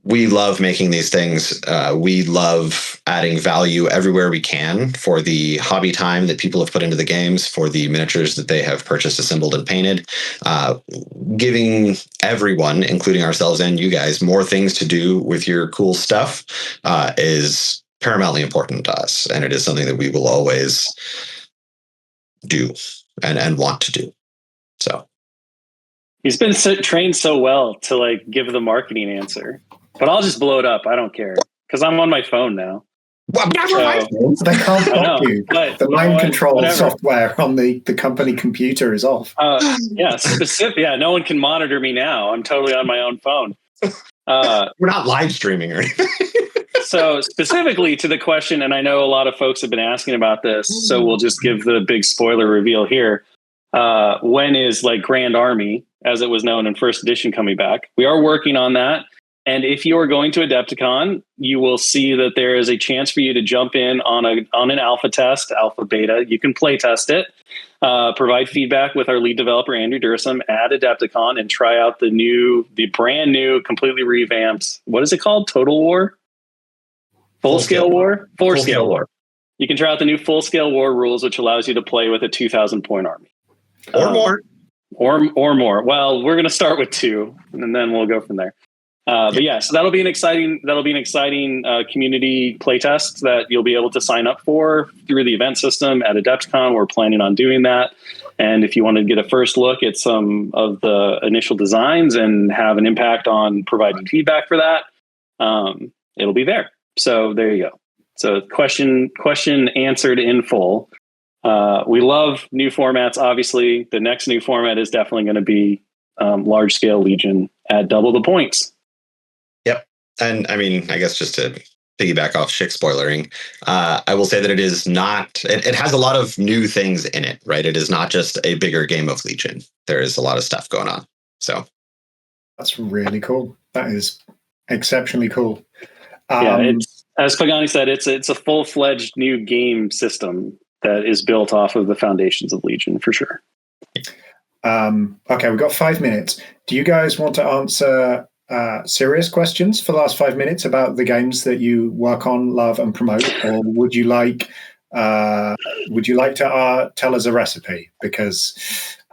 We love making these things. We love adding value everywhere we can for the hobby time that people have put into the games, for the miniatures that they have purchased, assembled, and painted. Giving everyone, including ourselves and you guys, more things to do with your cool stuff is paramountly important to us. And it is something that we will always do and want to do. So he's been trained so well to like give the marketing answer, but I'll just blow it up. I don't care because I'm on my phone now. Well, they can't stop you. The mind control software on the company computer is off. Yeah, no one can monitor me now. I'm totally on my own phone. We're not live streaming or anything. So specifically to the question, and I know a lot of folks have been asking about this, so we'll just give the big spoiler reveal here. When is like Grand Army, as it was known in first edition, coming back? We are working on that. And if you are going to Adepticon, you will see that there is a chance for you to jump in on an alpha test, alpha beta. You can play test it, provide feedback with our lead developer, Andrew Dursum, at Adepticon, and try out the brand new, completely revamped, what is it called? Total War? Full-scale war? Full-scale war. You can try out the new full-scale war rules, which allows you to play with a 2,000-point army. Or more. Or more. Well, we're going to start with 2, and then we'll go from there. But yeah, so that'll be an exciting community playtest that you'll be able to sign up for through the event system at Adepticon. We're planning on doing that. And if you want to get a first look at some of the initial designs and have an impact on providing feedback for that, it'll be there. So there you go. So question answered in full. We love new formats. Obviously, the next new format is definitely going to be large scale Legion at double the points. Yep. And I mean, I guess just to piggyback off Shik spoilering, I will say that it is not, it has a lot of new things in it, right? It is not just a bigger game of Legion. There is a lot of stuff going on. So that's really cool. That is exceptionally cool. It's, as Pagani said, it's a full-fledged new game system that is built off of the foundations of Legion for sure. Okay, we've got 5 minutes. Do you guys want to answer serious questions for the last 5 minutes about the games that you work on, love, and promote, or would you like to tell us a recipe? Because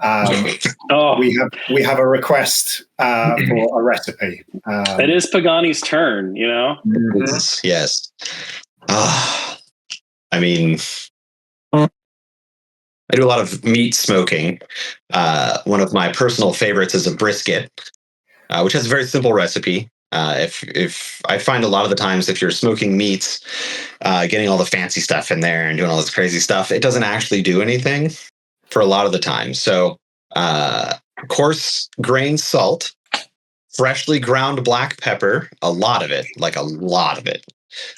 we have a request for a recipe. It is Pagani's turn, you know. Mm-hmm. Yes. I mean, I do a lot of meat smoking. One of my personal favorites is a brisket, which has a very simple recipe. If I find a lot of the times if you're smoking meats, getting all the fancy stuff in there and doing all this crazy stuff, it doesn't actually do anything for a lot of the time. So coarse grained salt, freshly ground black pepper, a lot of it.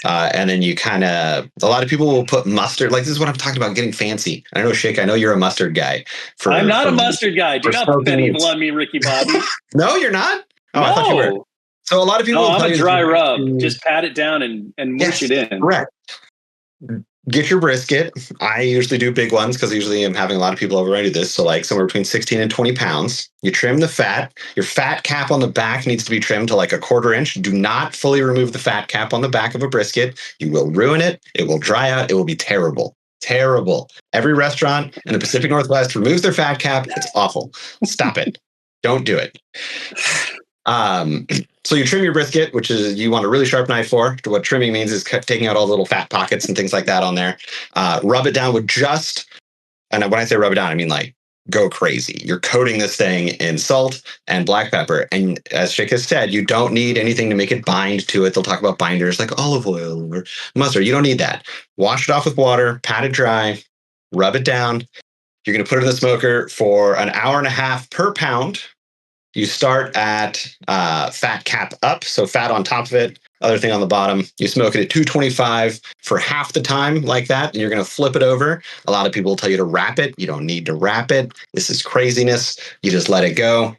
And then you a lot of people will put mustard. Like, this is what I'm talking about, getting fancy. I know, Shik, I know you're a mustard guy. I'm not a mustard guy. Do not put that evil on me, Ricky Bobby. No, you're not? Oh, no. I thought you were. So a lot of people... No, I'm a dry rub. Just pat it down and mush it in. Correct. Get your brisket. I usually do big ones because usually I'm having a lot of people over. I do this. So like somewhere between 16 and 20 pounds. You trim the fat. Your fat cap on the back needs to be trimmed to like a 1/4 inch. Do not fully remove the fat cap on the back of a brisket. You will ruin it. It will dry out. It will be terrible. Terrible. Every restaurant in the Pacific Northwest removes their fat cap. It's awful. Stop it. Don't do it. So you trim your brisket, which is you want a really sharp knife for. What trimming means is taking out all the little fat pockets and things like that on there. Rub it down with and when I say rub it down, I mean like go crazy. You're coating this thing in salt and black pepper. And as Chick has said, you don't need anything to make it bind to it. They'll talk about binders like olive oil or mustard. You don't need that. Wash it off with water, pat it dry, rub it down. You're going to put it in the smoker for an hour and a half per pound. You start at fat cap up, so fat on top of it, other thing on the bottom. You smoke it at 225 for half the time like that, and you're going to flip it over. A lot of people will tell you to wrap it. You don't need to wrap it. This is craziness. You just let it go.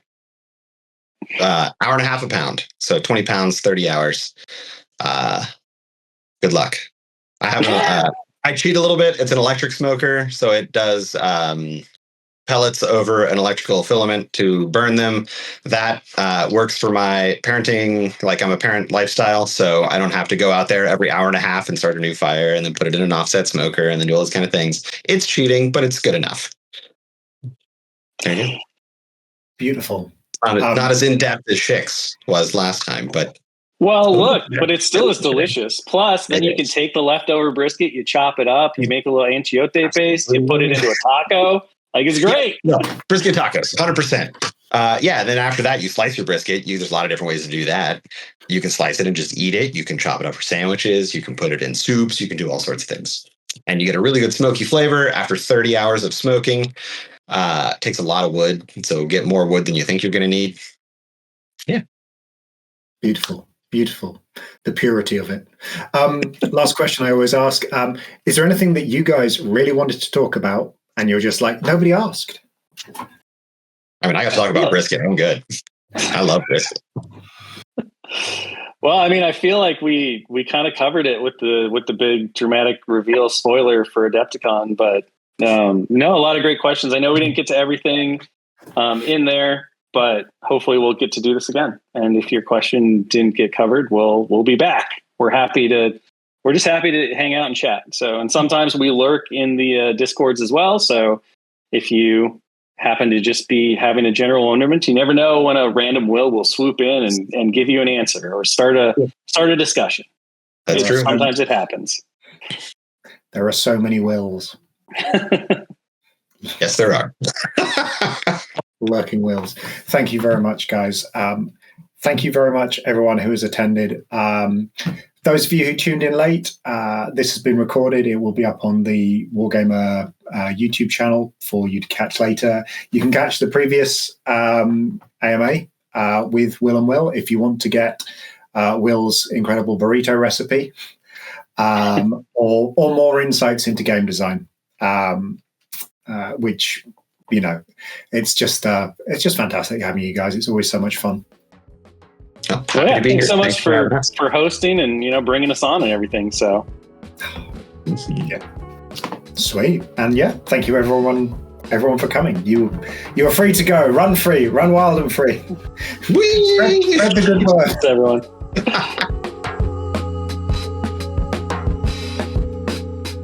Hour and a half a pound. So 20 pounds, 30 hours. Good luck. I cheat a little bit. It's an electric smoker, so it does pellets over an electrical filament to burn them. That works for my parenting, like I'm a parent lifestyle, so I don't have to go out there every hour and a half and start a new fire and then put it in an offset smoker and then do all those kind of things. It's cheating, but it's good enough. There you go. Beautiful. Not as in-depth as Shik's was last time, but... Well, look, but it still is delicious. Plus, then you can take the leftover brisket, you chop it up, you make a little achiote paste, you put it into a taco. Like, it's great. Yeah, no, brisket tacos, 100%. Yeah, then after that, you slice your brisket. There's a lot of different ways to do that. You can slice it and just eat it. You can chop it up for sandwiches. You can put it in soups. You can do all sorts of things. And you get a really good smoky flavor after 30 hours of smoking. It takes a lot of wood, so get more wood than you think you're going to need. Yeah. Beautiful. Beautiful. The purity of it. Last question I always ask. Is there anything that you guys really wanted to talk about and you're just like, nobody asked? I mean, I got to talk about brisket. I'm good. I love brisket. Well, I mean, I feel like we kind of covered it with the big dramatic reveal spoiler for Adepticon, but no, a lot of great questions. I know we didn't get to everything in there, but hopefully we'll get to do this again. And if your question didn't get covered, we'll be back. We're just happy to hang out and chat. So, and sometimes we lurk in the Discords as well. So if you happen to just be having a general wonderment, you never know when a random will swoop in and give you an answer or start a discussion. That's true. Sometimes it happens. There are so many wills. Yes, there are. Lurking wills. Thank you very much, guys. Thank you very much, everyone who has attended. Those of you who tuned in late, this has been recorded. It will be up on the Wargamer YouTube channel for you to catch later. You can catch the previous AMA with Will and Will if you want to get Will's incredible burrito recipe or more insights into game design, which, you know, it's just fantastic having you guys. It's always so much fun. Oh, yeah, thanks so much for hosting and bringing us on and everything. So yeah, sweet. And yeah, thank you everyone for coming. You are free to go. Run free, run wild and free. Whee! Spread the good word, everyone.